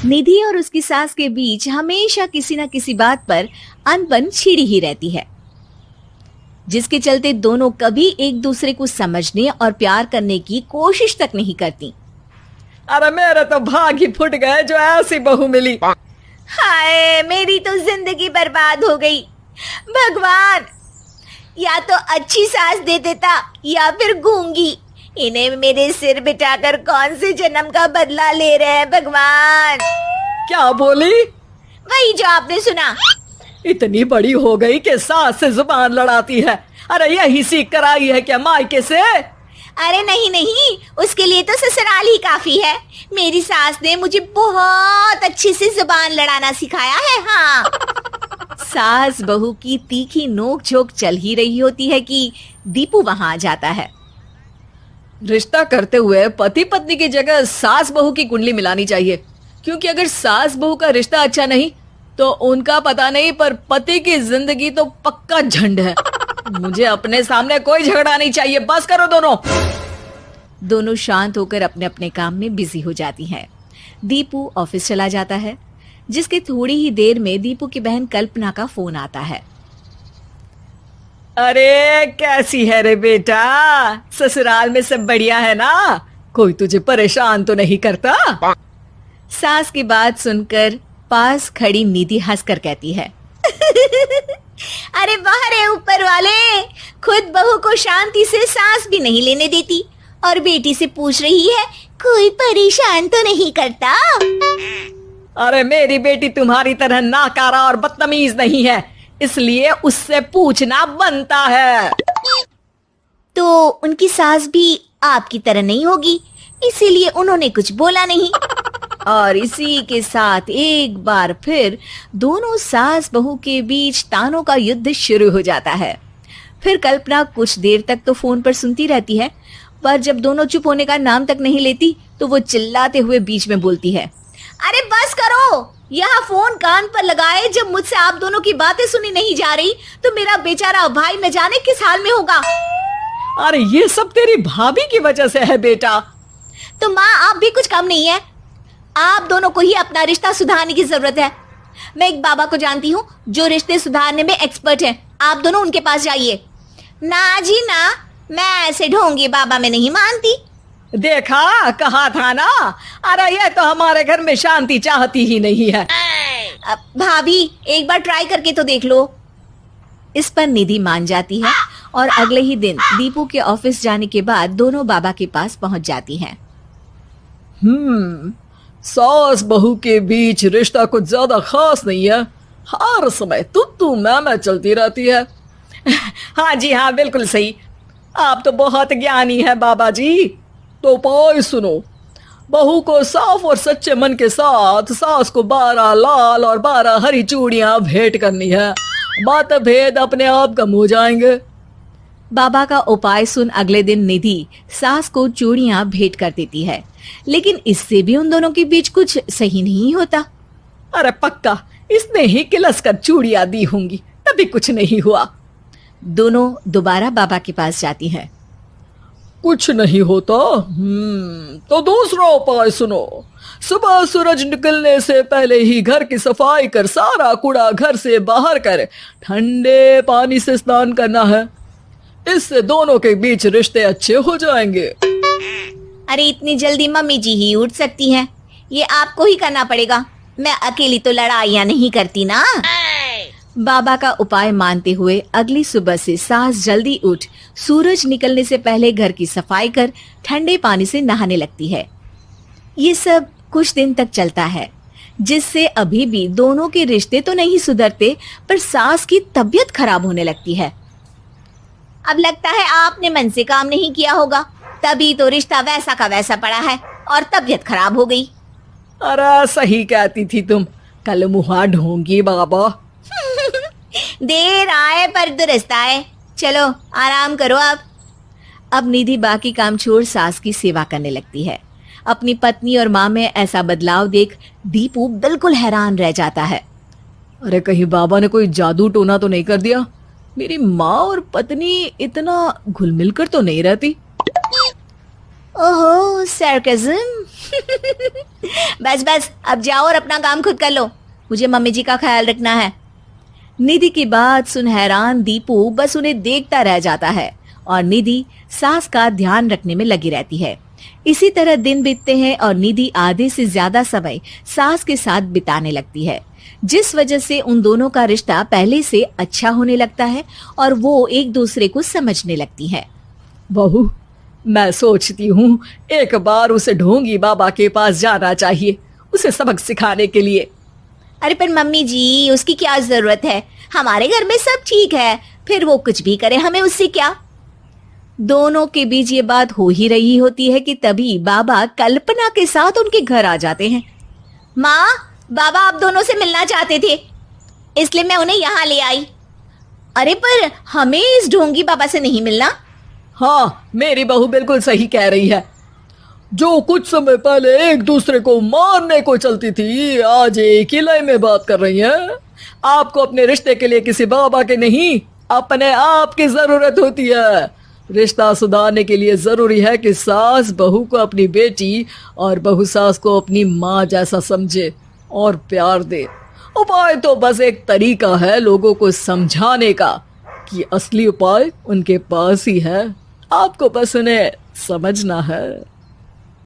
निधि और उसकी सास के बीच हमेशा किसी न किसी बात पर अनबन छिड़ी ही रहती है, जिसके चलते दोनों कभी एक दूसरे को समझने और प्यार करने की कोशिश तक नहीं करती। अरे मेरे तो भाग ही फुट गए जो ऐसी बहू मिली। हाय, मेरी तो जिंदगी बर्बाद हो गई। भगवान, या तो अच्छी सास दे देता या फिर गूंगी। इन्हें मेरे सिर बिठाकर कौन से जन्म का बदला ले रहे हैं भगवान। क्या बोली? वही जो आपने सुना। इतनी बड़ी हो गई कि सास से जुबान लड़ाती है। अरे यही सीख कर आई है क्या मायके से? अरे नहीं नहीं, उसके लिए तो ससुराल ही काफी है। मेरी सास ने मुझे बहुत अच्छे से जुबान लड़ाना सिखाया है। हाँ। सास बहू की तीखी नोक झोंक चल ही रही होती है कि दीपू वहां आ जाता है। रिश्ता करते हुए पति पत्नी की जगह सास बहू की कुंडली मिलानी चाहिए, क्योंकि अगर सास बहू का रिश्ता अच्छा नहीं तो उनका पता नहीं, पर पति की जिंदगी तो पक्का झंड है। मुझे अपने सामने कोई झगड़ा नहीं चाहिए। बस करो दोनों। दोनों शांत होकर अपने अपने काम में बिजी हो जाती हैं। दीपू ऑफिस चला जाता है, जिसके थोड़ी ही देर में दीपू की बहन कल्पना का फोन आता है। अरे कैसी है रे बेटा? ससुराल में सब बढ़िया है ना? कोई तुझे परेशान तो नहीं करता? सास की बात सुनकर पास खड़ी निधि हंसकर कहती है, अरे वाह रे ऊपर वाले, खुद बहू को शांति से सांस भी नहीं लेने देती और बेटी से पूछ रही है कोई परेशान तो नहीं करता। अरे मेरी बेटी तुम्हारी तरह नाकारा और बदतमीज नहीं है, इसलिए उससे पूछना बनता है। तो उनकी सास भी आपकी तरह नहीं होगी, इसीलिए उन्होंने कुछ बोला नहीं। और इसी के साथ एक बार फिर दोनों सास बहू के बीच तानों का युद्ध शुरू हो जाता है। फिर कल्पना कुछ देर तक तो फोन पर सुनती रहती है, पर जब दोनों चुप होने का नाम तक नहीं लेती तो वो चिल्लाते हुए बीच में बोलती है, अरे बस करो, यहाँ फोन कान पर लगाए जब मुझसे आप दोनों की बातें सुनी नहीं जा रही तो मेरा बेचारा भाई न जाने किस हाल में होगा। अरे ये सब तेरी भाभी की वजह से है बेटा। तो माँ, आप भी कुछ कम नहीं है। आप दोनों को ही अपना रिश्ता सुधारने की जरूरत है। मैं एक बाबा को जानती हूँ जो रिश्ते सुधारने में एक्सपर्ट हैं। आप दोनों उनके पास जाइए। ना जी ना, मैं ऐसे ढोंगी बाबा में नहीं मानती। देखा, कहा था ना। अरे ये तो हमारे घर में शांति चाहती ही नहीं है। भाभी, एक बार ट्राई करके तो देख लो। इस पर निधि मान जाती है और अगले ही दिन दीपू के ऑफिस जाने के बाद दोनों बाबा के पास पहुंच जाती हैं। सास बहू के बीच रिश्ता कुछ ज्यादा खास नहीं है। हर समय तू मैं चलती रहती है। हाँ जी हाँ, बिल्कुल सही। आप तो बहुत ज्ञानी है बाबा जी। तो उपाय सुनो। बहू को साफ और सच्चे मन के साथ सास को 12 लाल और 12 हरी चूड़ियां भेंट करनी है। मतभेद अपने आप कम हो जाएंगे। बाबा का उपाय सुन अगले दिन निधि सास को चूड़ियां भेंट कर देती है, लेकिन इससे भी उन दोनों के बीच कुछ सही नहीं होता। अरे पक्का इसने ही किलस कर चूड़ियां दी होंगी, तभी कुछ नहीं हुआ। दोनों दोबारा बाबा के पास जाती हैं। कुछ नहीं होता। तो दूसरा उपाय सुनो। सुबह सूरज निकलने से पहले ही घर की सफाई कर सारा कूड़ा घर से बाहर कर ठंडे पानी से स्नान करना है। इससे दोनों के बीच रिश्ते अच्छे हो जाएंगे। अरे इतनी जल्दी मम्मी जी ही उठ सकती हैं? ये आपको ही करना पड़ेगा। मैं अकेली तो लड़ाइयाँ नहीं करती ना। बाबा का उपाय मानते हुए अगली सुबह से सास जल्दी उठ सूरज निकलने से पहले घर की सफाई कर ठंडे पानी से नहाने लगती है। ये सब कुछ दिन तक चलता है, जिससे अभी भी दोनों के रिश्ते तो नहीं सुधरते, पर सास की तबीयत खराब होने लगती है। अब लगता है आपने मन से काम नहीं किया होगा, तभी तो रिश्ता वैसा का वैसा पड़ा है और तबीयत खराब हो गई। अरे सही कहती थी तुम। कल मुहा ढोंगी बाबा। देर आए पर दुरुस्त आए। चलो आराम करो अब निधि बाकी काम छोड़ सास की सेवा करने लगती है। अपनी पत्नी और माँ में ऐसा बदलाव देख दीपू बिल्कुल हैरान रह जाता है। अरे कहीं बाबा ने कोई जादू टोना तो नहीं कर दिया? मेरी माँ और पत्नी इतना घुल मिल कर तो नहीं रहती। ओहो सरकज़म। बस बस अब जाओ और अपना काम खुद कर लो, मुझे मम्मी जी का ख्याल रखना है। निधि की बात सुन हैरान दीपू बस उन्हें देखता रह जाता है और निधि सास का ध्यान रखने में लगी रहती है। इसी तरह दिन बीतते हैं और निधि आधे से ज्यादा समय सास के साथ बिताने लगती है, जिस वजह से उन दोनों का रिश्ता पहले से अच्छा होने लगता है और वो एक दूसरे को समझने लगती है। बहू, मैं सोचती हूँ एक बार उसे ढोंगी बाबा के पास जाना चाहिए, उसे सबक सिखाने के लिए। अरे पर मम्मी जी, उसकी क्या जरूरत है, हमारे घर में सब ठीक है, फिर वो कुछ भी करे हमें उससे क्या। दोनों के बीच ये बात हो ही रही होती है कि तभी बाबा कल्पना के साथ उनके घर आ जाते हैं। माँ, बाबा आप दोनों से मिलना चाहते थे, इसलिए मैं उन्हें यहाँ ले आई। अरे पर हमें इस ढोंगी बाबा से नहीं मिलना। हाँ, मेरी बहू बिल्कुल सही कह रही है। जो कुछ समय पहले एक दूसरे को मारने को चलती थी, आज एक ही लय में बात कर रही है। आपको अपने रिश्ते के लिए किसी बाबा के नहीं, अपने आप की जरूरत होती है। रिश्ता सुधारने के लिए जरूरी है कि सास बहू को अपनी बेटी और बहू सास को अपनी माँ जैसा समझे और प्यार दे। उपाय तो बस एक तरीका है लोगों को समझाने का कि असली उपाय उनके पास ही है, आपको बस उन्हें समझना है।